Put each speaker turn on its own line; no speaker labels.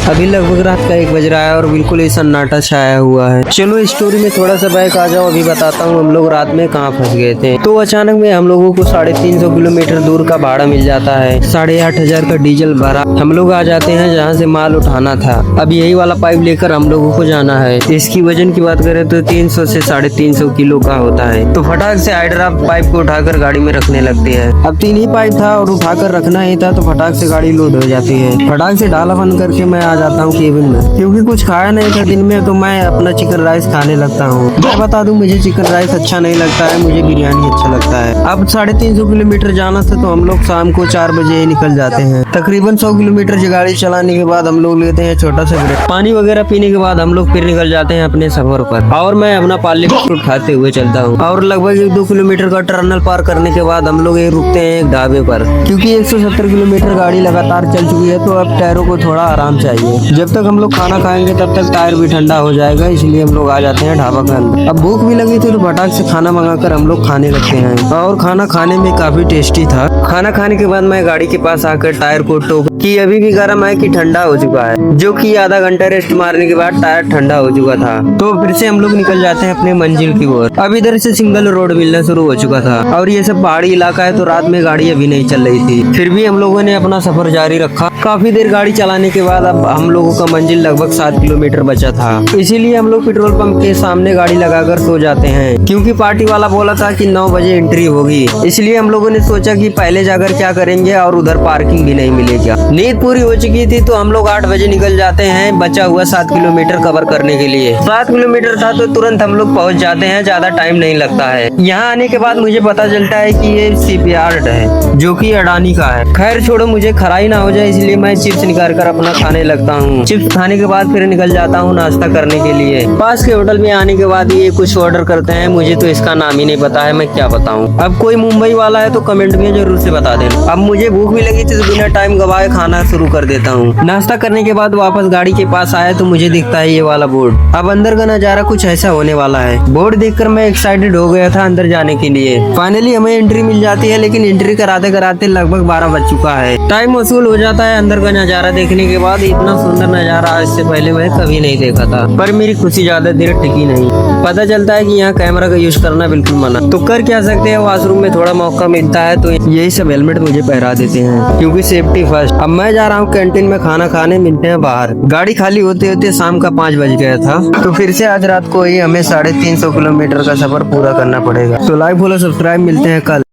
अभी लगभग रात का 1 बज रहा है और बिल्कुल ही सन्नाटा छाया हुआ है। चलो स्टोरी में थोड़ा सा बैक आ जाओ, अभी बताता हूँ हम लोग रात में कहाँ फंस गए थे। तो अचानक में हम लोगों को 350 किलोमीटर दूर का भाड़ा मिल जाता है। 8,500 का डीजल भरा हम लोग आ जाते हैं जहाँ से माल उठाना था। अब यही वाला पाइप लेकर हम लोगों को जाना है। इसकी वजन की बात करें तो 300 से 350 किलो का होता है। तो फटाक से हाइड्रा पाइप को उठाकर गाड़ी में रखने लगते हैं। अब 3 ही पाइप था और उठाकर रखना ही था, तो फटाक से गाड़ी लोड हो जाती है। फटाक से डाला बंद करके मैं आ जाता हूँ केबिन में, क्योंकि कुछ खाया नहीं था दिन में, तो मैं अपना चिकन राइस खाने लगता हूँ। मैं बता दूं, मुझे चिकन राइस अच्छा नहीं लगता है, मुझे बिरयानी अच्छा लगता है। अब 350 किलोमीटर जाना था, तो हम लोग शाम को 4 बजे निकल जाते हैं। तकरीबन 100 किलोमीटर की गाड़ी चलाने के बाद हम लोग लेते हैं छोटा सा ब्रेक। पानी वगैरह पीने के बाद हम लोग फिर निकल जाते हैं अपने सफर पर, और मैं अपना पाले फ्रूट खाते हुए चलता हूँ। और लगभग 1-2 किलोमीटर का टनल पार करने के बाद हम लोग रुकते हैं एक ढाबे पर, क्योंकि 170 किलोमीटर गाड़ी लगातार चल चुकी है, तो अब टायरों को थोड़ा आराम चाहिए। जब तक हम लोग खाना खाएंगे तब तक टायर भी ठंडा हो जाएगा, इसलिए हम लोग आ जाते हैं ढाबा के अंदर। अब भूख भी लगी थी, तो फटाक से खाना मंगाकर हम लोग खाने लगते हैं, और खाना खाने में काफी टेस्टी था। खाना खाने के बाद मैं गाड़ी के पास आकर टायर को टोक कि अभी भी गर्म है कि ठंडा हो चुका है, जो कि आधा घंटा रेस्ट मारने के बाद टायर ठंडा हो चुका था। तो फिर से हम लोग निकल जाते हैं अपने मंजिल की ओर। अब इधर से सिंगल रोड मिलना शुरू हो चुका था, और ये सब पहाड़ी इलाका है, तो रात में गाड़ी अभी नहीं चल रही थी। फिर भी हम लोगों ने अपना सफर जारी रखा। काफी देर गाड़ी चलाने के बाद अब हम लोगों का मंजिल लगभग 7 किलोमीटर बचा था, इसीलिए हम लोग पेट्रोल पंप के सामने गाड़ी लगाकर सो जाते हैं, क्योंकि पार्टी वाला बोला था कि 9 बजे एंट्री होगी। इसलिए हम लोगों ने सोचा कि पहले जाकर क्या करेंगे, और उधर पार्किंग भी नहीं मिलेगा। नींद पूरी हो चुकी थी, तो हम लोग 8 बजे निकल जाते हैं बचा हुआ 7 किलोमीटर कवर करने के लिए। 7 किलोमीटर था, तो तुरंत हम लोग पहुंच जाते हैं, ज्यादा टाइम नहीं लगता है। यहाँ आने के बाद मुझे पता चलता है कि ये शिपयार्ड है, जो कि अडानी का है। खैर छोड़ो, मुझे खराई ना हो जाए, इसलिए मैं चिप्स निकाल कर अपना खाने लगता हूँ। चिप्स खाने के बाद फिर निकल जाता हूँ नाश्ता करने के लिए। पास के होटल में आने के बाद ये कुछ ऑर्डर करते हैं, मुझे तो इसका नाम ही नहीं पता है, मैं क्या बताऊँ। अब कोई मुंबई वाला है तो कमेंट में जरूर से बता देना। अब मुझे भूख भी लगी थी, तो बिना टाइम गवाए खाना शुरू कर देता हूँ। नाश्ता करने के बाद वापस गाड़ी के पास आया, तो मुझे दिखता है ये वाला बोर्ड। अब अंदर का नजारा कुछ ऐसा होने वाला है। बोर्ड देखकर मैं एक्साइटेड हो गया था अंदर जाने के लिए। फाइनली हमें एंट्री मिल जाती है, लेकिन एंट्री कराते कराते लगभग 12 बज चुका है। टाइम वसूल हो जाता है अंदर का नजारा देखने के बाद। इतना सुंदर नजारा आज से पहले मैं कभी नहीं देखा था, पर मेरी खुशी ज्यादा देर टिकी नहीं। पता चलता है कि यहाँ कैमरा का यूज करना बिल्कुल मना, तो कर क्या सकते हैं। वॉशरूम में थोड़ा मौका मिलता है, तो यही सब हेलमेट मुझे पहरा देते हैं, क्योंकि सेफ्टी फर्स्ट। अब मैं जा रहा हूँ कैंटीन में खाना खाने, मिलते हैं बाहर। गाड़ी खाली होते होते शाम का 5 बज गया था, तो फिर से आज रात को ही हमें 350 किलोमीटर का सफर पूरा करना पड़ेगा। तो लाइक फॉलो सब्सक्राइब, मिलते हैं कल।